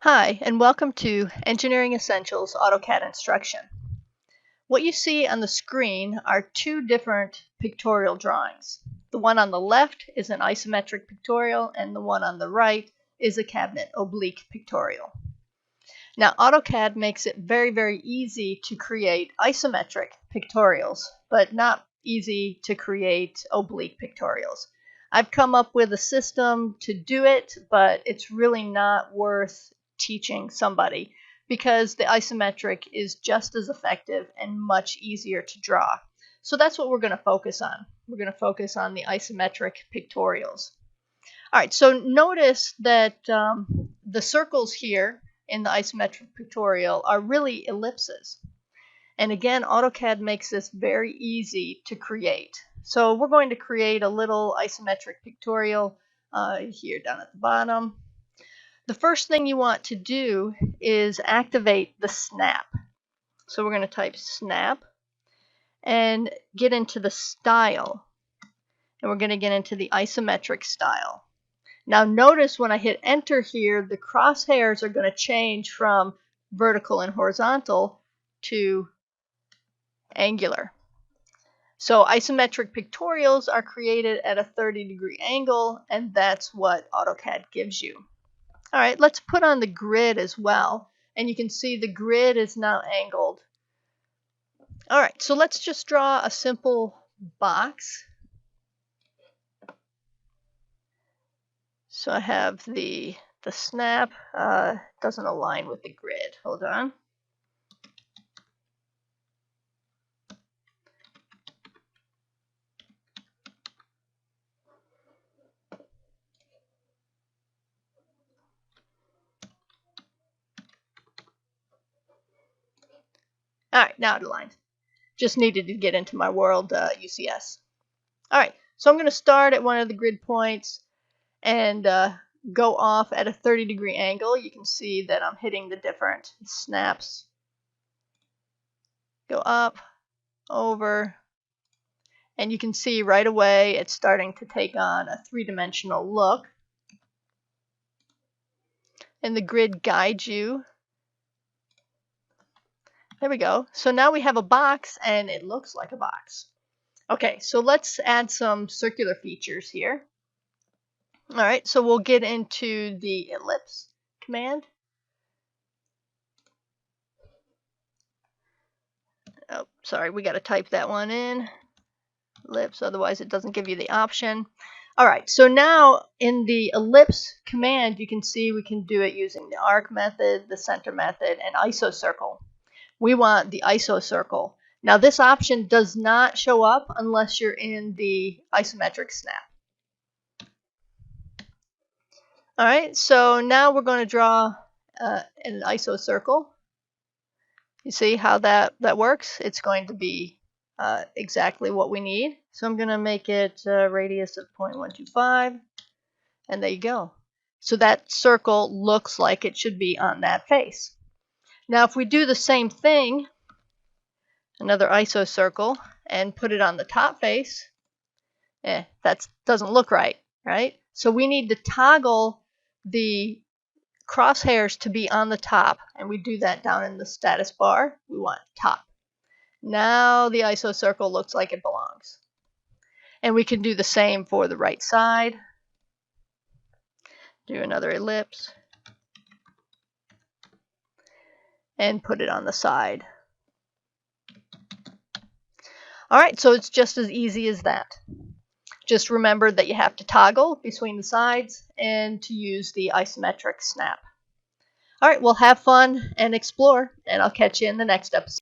Hi, and welcome to Engineering Essentials AutoCAD Instruction. What you see on the screen are two different pictorial drawings. The one on the left is an isometric pictorial, and the one on the right is a cabinet oblique pictorial. Now, AutoCAD makes it very easy to create isometric pictorials, but not easy to create oblique pictorials. I've come up with a system to do it, but it's really not worth teaching somebody because the isometric is just as effective and much easier to draw. So that's what we're going to focus on. We're going to focus on the isometric pictorials. All right, so notice that the circles here in the isometric pictorial are really ellipses. And again, AutoCAD makes this very easy to create. So we're going to create a little isometric pictorial here down at the bottom. The first thing you want to do is activate the snap. So we're going to type snap and get into the style. And we're going to get into the isometric style. Now notice when I hit enter here, the crosshairs are going to change from vertical and horizontal to angular. So isometric pictorials are created at a 30-degree angle, and that's what AutoCAD gives you. All right, let's put on the grid as well, and you can see the grid is now angled. All right, so let's just draw a simple box. So I have the snap, doesn't align with the grid. Hold on. All right, now it aligns. Just needed to get into my world UCS. All right, so I'm going to start at one of the grid points and go off at a 30-degree angle. You can see that I'm hitting the different snaps. Go up, over, and you can see right away it's starting to take on a three-dimensional look. And the grid guides you. There we go. So now we have a box and it looks like a box. Okay, so let's add some circular features here. All right, so we'll get into the ellipse command. Oh, sorry, we got to type that one in. Ellipse, otherwise it doesn't give you the option. All right, so now in the ellipse command, you can see we can do it using the arc method, the center method, and ISO circle. We want the ISO circle. Now this option does not show up unless you're in the isometric snap. All right, so now we're going to draw an ISO circle. You see how that works? It's going to be exactly what we need. So I'm going to make it a radius of 0.125, and there you go. So that circle looks like it should be on that face. Now if we do the same thing, another ISO circle, and put it on the top face, that doesn't look right, right? So we need to toggle the crosshairs to be on the top, and we do that down in the status bar. We want top. Now the ISO circle looks like it belongs. And we can do the same for the right side. Do another ellipse and put it on the side. All right, so it's just as easy as that. Just remember that you have to toggle between the sides and to use the isometric snap. All right, well, have fun and explore, and I'll catch you in the next episode.